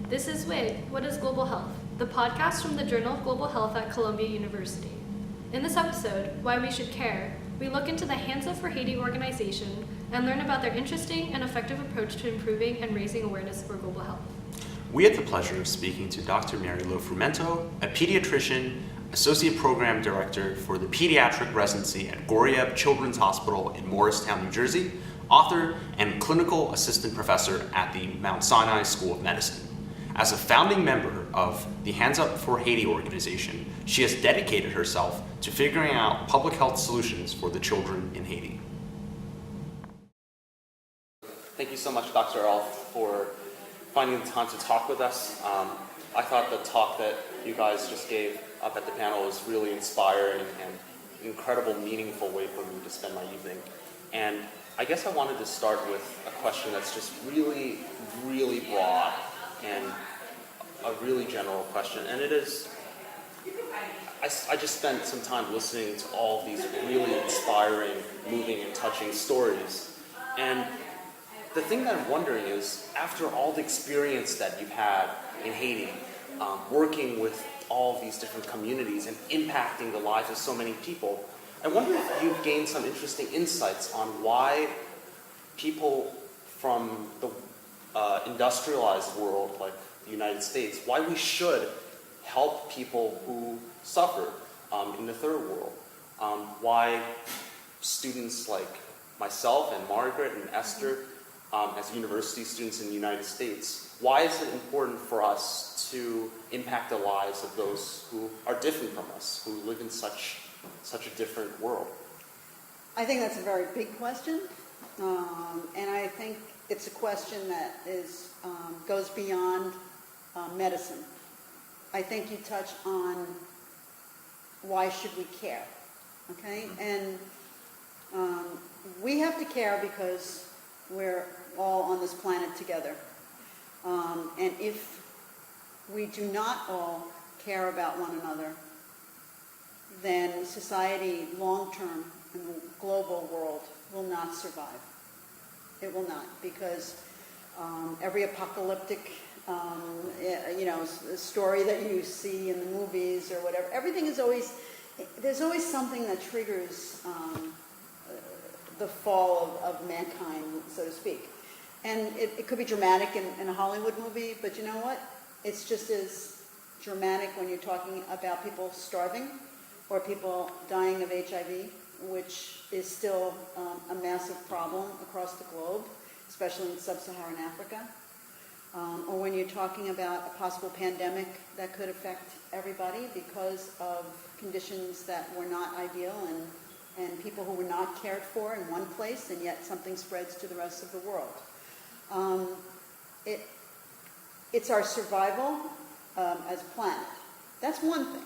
This is WIG, What is Global Health, the podcast from the Journal of Global Health at Columbia University. In this episode, Why We Should Care, we look into the Hands Up for Haiti organization and learn about their interesting and effective approach to improving and raising awareness for global health. We had the pleasure of speaking to Dr. Mary Lo Frumento, a pediatrician, Associate Program Director for the Pediatric Residency at Goriab Children's Hospital in Morristown, New Jersey, author and clinical assistant professor at the Mount Sinai School of Medicine. As a founding member of the Hands Up for Haiti organization, she has dedicated herself to figuring out public health solutions for the children in Haiti. Thank you so much, Dr. Earl, for finding the time to talk with us. I thought the talk that you guys just gave up at the panel was really inspiring and an incredible, meaningful way for me to spend my evening. And I guess I wanted to start with a question that's just really, really broad and a really general question. And it is, I just spent some time listening to all of these really inspiring, moving, and touching stories. And the thing that I'm wondering is, after all the experience that you've had in Haiti, working with all of these different communities and impacting the lives of so many people, I wonder if you've gained some interesting insights on why people from the industrialized world, like the United States, why we should help people who suffer in the third world. Why students like myself and Margaret and Esther, as university students in the United States, why is it important for us to impact the lives of those who are different from us, who live in such a different world? I think that's a very big question, and I think it's a question that goes beyond medicine. I think you touch on why should we care, okay? And we have to care because we're all on this planet together. And if we do not all care about one another, then society long-term in the global world will not survive. It will not, because every apocalyptic story that you see in the movies or whatever, there's always something that triggers the fall of mankind, so to speak. And it could be dramatic in a Hollywood movie, but you know what? It's just as dramatic when you're talking about people starving or people dying of HIV, which is still a massive problem across the globe, especially in sub-Saharan Africa. Or when you're talking about a possible pandemic that could affect everybody because of conditions that were not ideal and people who were not cared for in one place, and yet something spreads to the rest of the world. It's our survival as a planet. That's one thing.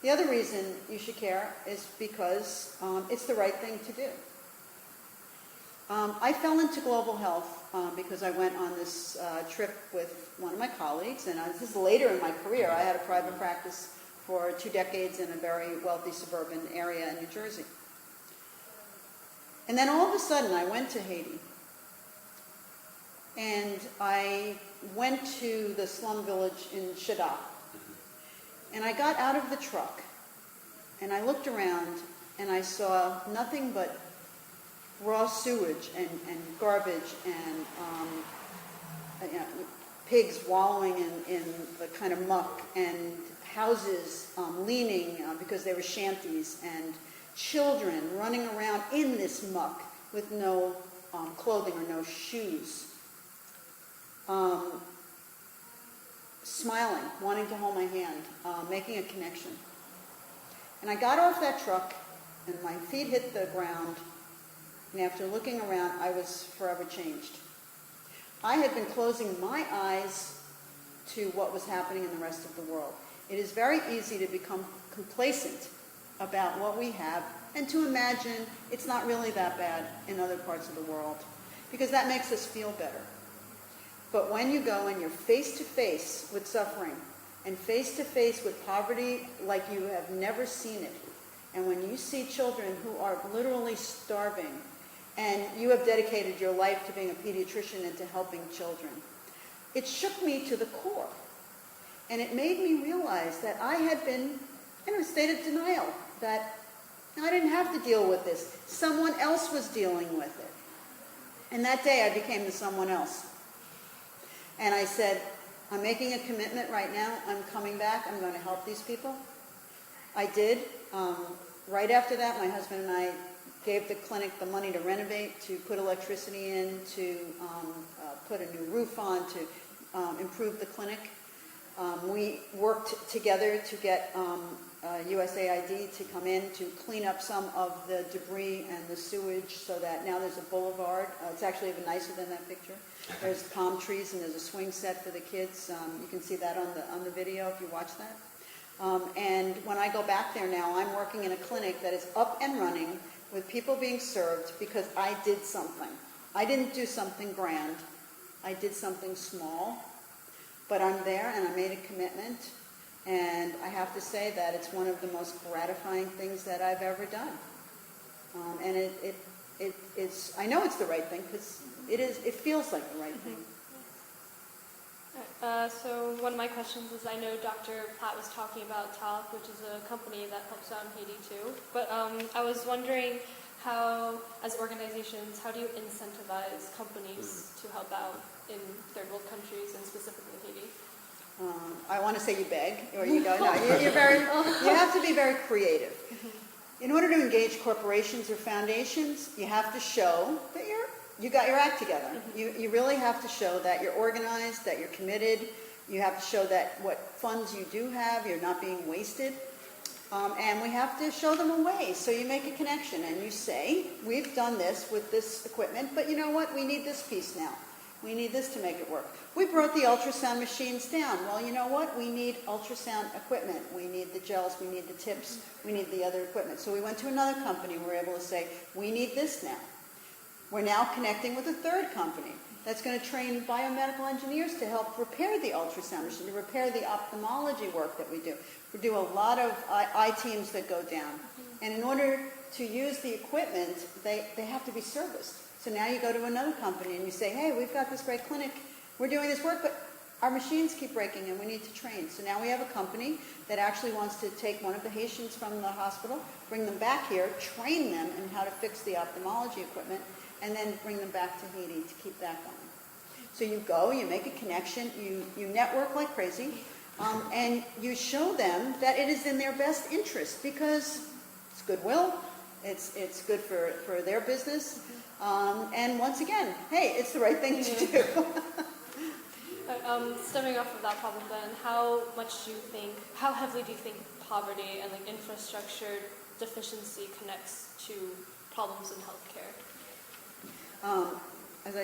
The other reason you should care is because it's the right thing to do. I fell into global health because I went on this trip with one of my colleagues, and this is later in my career. I had a private practice for 2 decades in a very wealthy suburban area in New Jersey. And then all of a sudden I went to Haiti, and I went to the slum village in Chada. And I got out of the truck, and I looked around, and I saw nothing but raw sewage and garbage and pigs wallowing in the kind of muck, and houses leaning because they were shanties, and children running around in this muck with no clothing or no shoes. Smiling, wanting to hold my hand, making a connection. And I got off that truck, and my feet hit the ground, and after looking around, I was forever changed. I had been closing my eyes to what was happening in the rest of the world. It is very easy to become complacent about what we have and to imagine it's not really that bad in other parts of the world, because that makes us feel better. But when you go and you're face to face with suffering and face to face with poverty like you have never seen it, and when you see children who are literally starving, and you have dedicated your life to being a pediatrician and to helping children, it shook me to the core. And it made me realize that I had been in a state of denial, that I didn't have to deal with this. Someone else was dealing with it. And that day I became the someone else. And I said, I'm making a commitment right now. I'm coming back. I'm going to help these people. I did. Right after that, my husband and I gave the clinic the money to renovate, to put electricity in, to put a new roof on, to improve the clinic. We worked together to get USAID to come in to clean up some of the debris and the sewage so that now there's a boulevard. It's actually even nicer than that picture. There's palm trees and there's a swing set for the kids. You can see that on the video if you watch that. And when I go back there now, I'm working in a clinic that is up and running with people being served because I did something. I didn't do something grand. I did something small. But I'm there and I made a commitment. And I have to say that it's one of the most gratifying things that I've ever done. And it's, I know it's the right thing because it feels like the right thing. So one of my questions is, I know Dr. Platt was talking about TALC, which is a company that helps out in Haiti too. But I was wondering how, as organizations, how do you incentivize companies to help out in third world countries and specifically Haiti? I want to say you beg, or you go, no, you have to be very creative. In order to engage corporations or foundations, you have to show that you got your act together. You really have to show that you're organized, that you're committed. You have to show that what funds you do have, you're not being wasted. And we have to show them a way. So you make a connection and you say, we've done this with this equipment, but you know what? We need this piece now. We need this to make it work. We brought the ultrasound machines down. Well, you know what? We need ultrasound equipment. We need the gels. We need the tips. We need the other equipment. So we went to another company. We were able to say, we need this now. We're now connecting with a third company that's going to train biomedical engineers to help repair the ultrasound machine, to repair the ophthalmology work that we do. We do a lot of eye teams that go down. And in order to use the equipment, they have to be serviced. So now you go to another company and you say, hey, we've got this great clinic. We're doing this work, but our machines keep breaking and we need to train. So now we have a company that actually wants to take one of the Haitians from the hospital, bring them back here, train them in how to fix the ophthalmology equipment, and then bring them back to Haiti to keep that going. So you go, you make a connection, you network like crazy, and you show them that it is in their best interest because it's goodwill, it's good for their business, and once again, hey, it's the right thing to do. Stemming off of that problem then, how heavily do you think poverty and infrastructure deficiency connects to problems in healthcare? As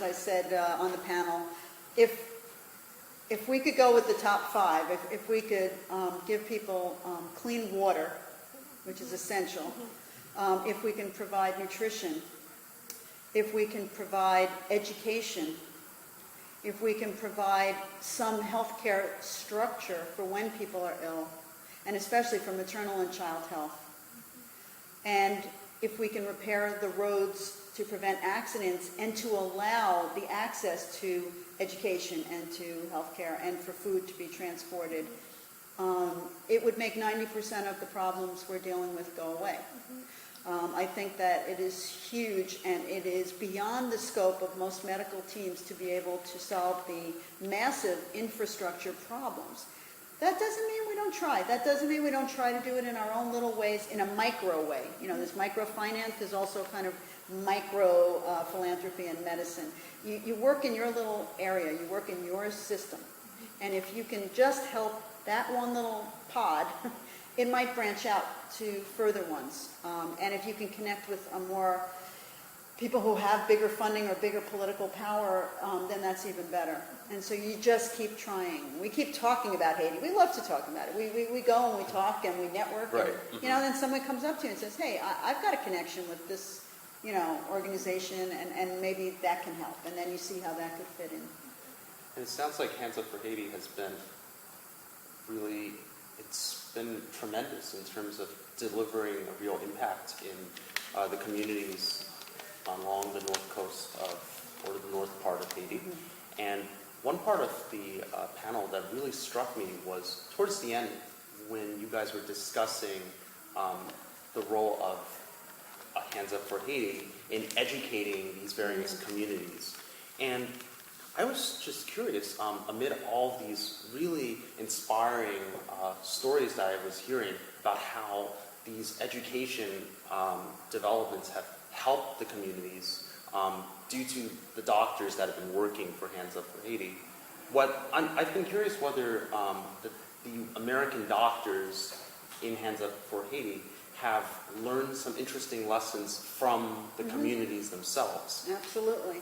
I said on the panel, if we could go with the top 5, if we could give people clean water, which is essential, if we can provide nutrition, if we can provide education, if we can provide some healthcare structure for when people are ill, and especially for maternal and child health, and if we can repair the roads to prevent accidents and to allow the access to education and to healthcare and for food to be transported, it would make 90% of the problems we're dealing with go away. I think that it is huge and it is beyond the scope of most medical teams to be able to solve the massive infrastructure problems. That doesn't mean we don't try. That doesn't mean we don't try to do it in our own little ways, in a micro way. You know, there's microfinance, there's also kind of micro philanthropy in medicine. You work in your little area, you work in your system. And if you can just help that one little pod, it might branch out to further ones. And if you can connect with a more people who have bigger funding or bigger political power, then that's even better. And so you just keep trying. We keep talking about Haiti. We love to talk about it. We go and we talk and we network. Right. And, you know, then someone comes up to you and says, hey, I've got a connection with this, you know, organization, and maybe that can help. And then you see how that could fit in. And it sounds like Hands Up for Haiti has been really, it's been tremendous in terms of delivering a real impact in the communities along the north coast of, or the north part of Haiti. And one part of the panel that really struck me was towards the end when you guys were discussing the role of Hands Up for Haiti in educating these various communities. And I was just curious, amid all these really inspiring stories that I was hearing about how these education developments have helped the communities due to the doctors that have been working for Hands Up for Haiti. I've been curious whether the American doctors in Hands Up for Haiti have learned some interesting lessons from the communities themselves. Absolutely.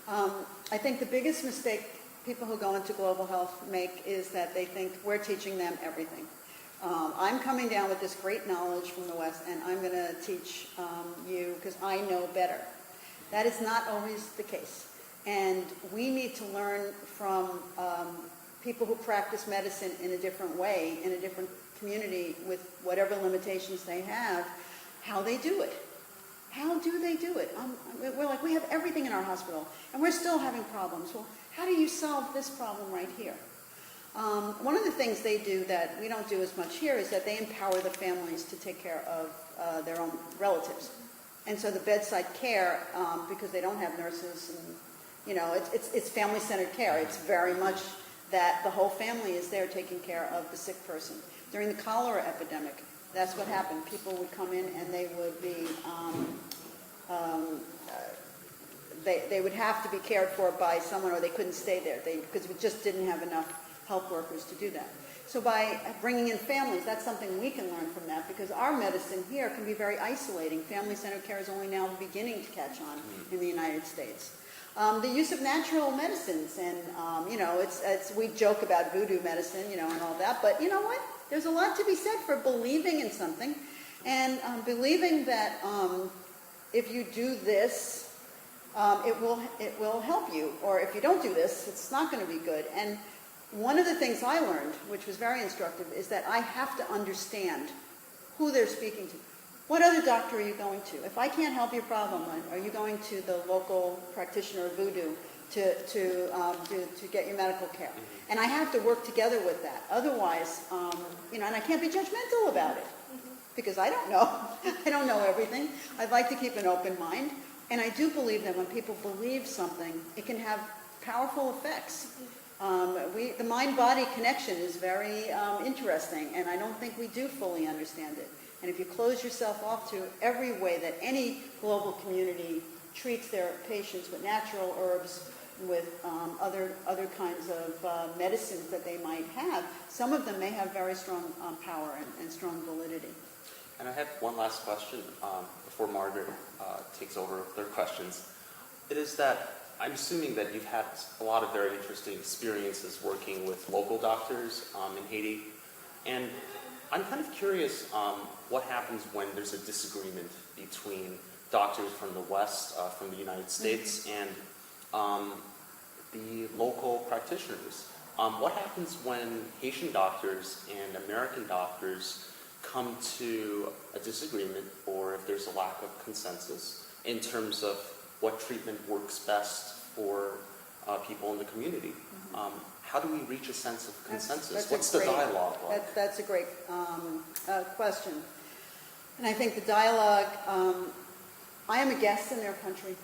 I think the biggest mistake people who go into global health make is that they think we're teaching them everything. I'm coming down with this great knowledge from the West, and I'm going to teach you because I know better. That is not always the case. And we need to learn from people who practice medicine in a different way, in a different community with whatever limitations they have, how they do it. How do they do it? We're like, we have everything in our hospital, and we're still having problems. Well, how do you solve this problem right here? One of the things they do that we don't do as much here is that they empower the families to take care of their own relatives. And so the bedside care, because they don't have nurses, and it's family-centered care. It's very much that the whole family is there taking care of the sick person. During the cholera epidemic, that's what happened. People would come in and they would be, they would have to be cared for by someone, or they couldn't stay there because we just didn't have enough health workers to do that. So by bringing in families, that's something we can learn from that, because our medicine here can be very isolating. Family-centered care is only now beginning to catch on in the United States. The use of natural medicines, and we joke about voodoo medicine, and all that, but you know what? There's a lot to be said for believing in something, and believing that if you do this, it will help you, or if you don't do this, it's not going to be good. And one of the things I learned, which was very instructive, is that I have to understand who they're speaking to. What other doctor are you going to? If I can't help your problem, are you going to the local practitioner of voodoo to get your medical care? And I have to work together with that. Otherwise, and I can't be judgmental about it, because I don't know. I don't know everything. I'd like to keep an open mind. And I do believe that when people believe something, it can have powerful effects. The mind-body connection is very interesting, and I don't think we do fully understand it. And if you close yourself off to every way that any global community treats their patients with natural herbs, with other kinds of medicines that they might have, some of them may have very strong power and strong validity. And I have one last question before Margaret takes over their questions. It is that I'm assuming that you've had a lot of very interesting experiences working with local doctors in Haiti. And I'm kind of curious what happens when there's a disagreement between doctors from the West, from the United States, and the local practitioners. What happens when Haitian doctors and American doctors come to a disagreement, or if there's a lack of consensus in terms of what treatment works best for people in the community? How do we reach a sense of consensus? What's the dialogue like? That's a great question. And I think the dialogue, I am a guest in their country.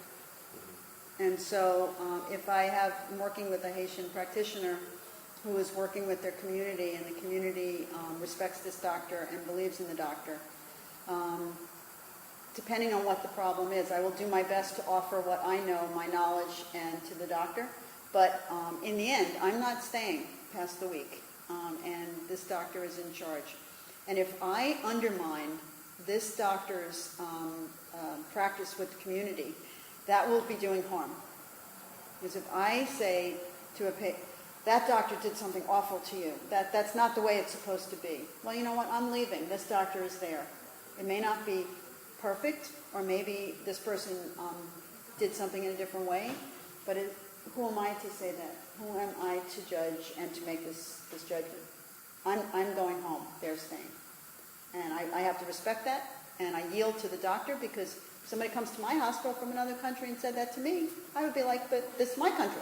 And so if I'm working with a Haitian practitioner who is working with their community, and the community respects this doctor and believes in the doctor, depending on what the problem is, I will do my best to offer what I know, my knowledge, and to the doctor. But in the end, I'm not staying past the week, and this doctor is in charge. And if I undermine this doctor's practice with the community, that will be doing harm. Because if I say to a patient, that doctor did something awful to you, that's not the way it's supposed to be. Well, you know what, I'm leaving. This doctor is there. It may not be perfect, or maybe this person did something in a different way, but who am I to say that? Who am I to judge and to make this judgment? I'm going home. They're staying. And I have to respect that, and I yield to the doctor, because if somebody comes to my hospital from another country and said that to me, I would be like, but this is my country.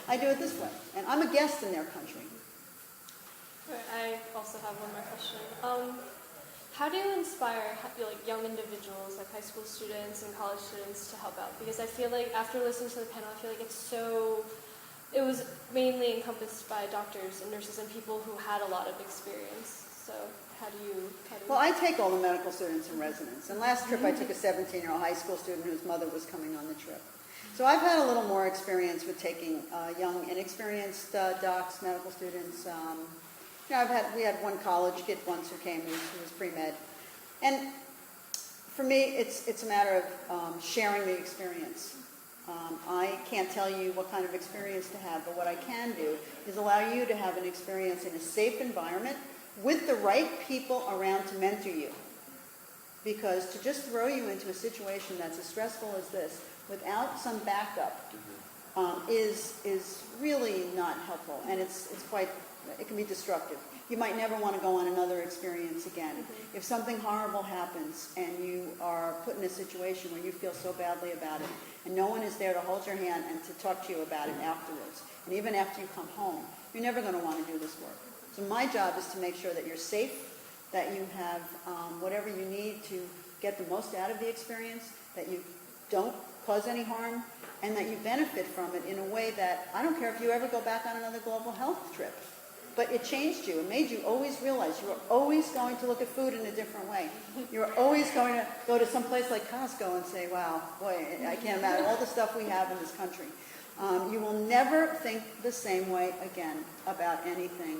I do it this way, and I'm a guest in their country. I also have one more question. How do you inspire young individuals, like high school students and college students, to help out? Because I feel like after listening to the panel, I feel like it was mainly encompassed by doctors and nurses and people who had a lot of experience. So how do you? Well, I take all the medical students and residents. And last trip I took a 17-year-old high school student whose mother was coming on the trip. So I've had a little more experience with taking young, inexperienced docs, medical students. We had one college kid once who came who was pre-med. And for me, it's a matter of sharing the experience. I can't tell you what kind of experience to have, but what I can do is allow you to have an experience in a safe environment with the right people around to mentor you. Because to just throw you into a situation that's as stressful as this without some backup is really not helpful, and it can be destructive. You might never want to go on another experience again. Mm-hmm. If something horrible happens and you are put in a situation where you feel so badly about it, and no one is there to hold your hand and to talk to you about it afterwards, and even after you come home, you're never going to want to do this work. So my job is to make sure that you're safe, that you have whatever you need to get the most out of the experience, that you don't cause any harm, and that you benefit from it in a way that, I don't care if you ever go back on another global health trip, but it changed you. It made you always realize you are always going to look at food in a different way. You're always going to go to some place like Costco and say, wow, boy, I can't imagine all the stuff we have in this country. You will never think the same way again about anything.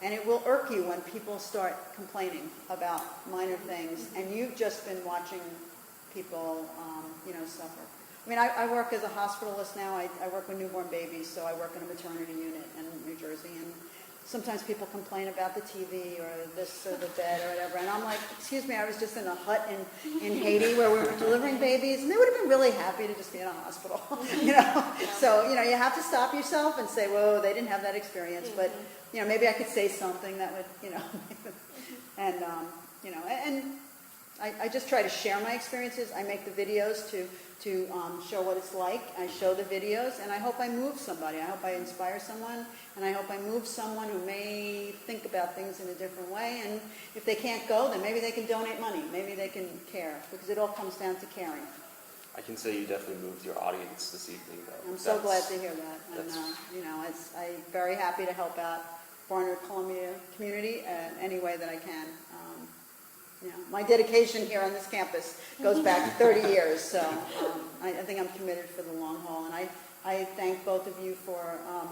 And it will irk you when people start complaining about minor things, and you've just been watching people, suffer. I mean, I work as a hospitalist now. I work with newborn babies, so I work in a maternity unit in New Jersey, and sometimes people complain about the TV or this or the bed or whatever, and I'm like, excuse me, I was just in a hut in Haiti where we were delivering babies, and they would have been really happy to just be in a hospital, So, you have to stop yourself and say, whoa, they didn't have that experience, but, maybe I could say something that would, and I just try to share my experiences. I make the videos to show what it's like. I show the videos, and I hope I move somebody. I hope I inspire someone, and I hope I move someone who may think about things in a different way. And if they can't go, then maybe they can donate money. Maybe they can care, because it all comes down to caring. I can say you definitely moved your audience this evening, though. I'm so glad to hear that. And, I'm very happy to help out Barnard Columbia community in any way that I can. My dedication here on this campus goes back 30 years, so I think I'm committed for the long haul. And I thank both of you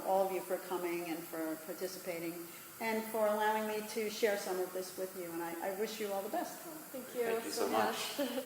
all of you for coming and for participating and for allowing me to share some of this with you. And I wish you all the best. Thank you so much.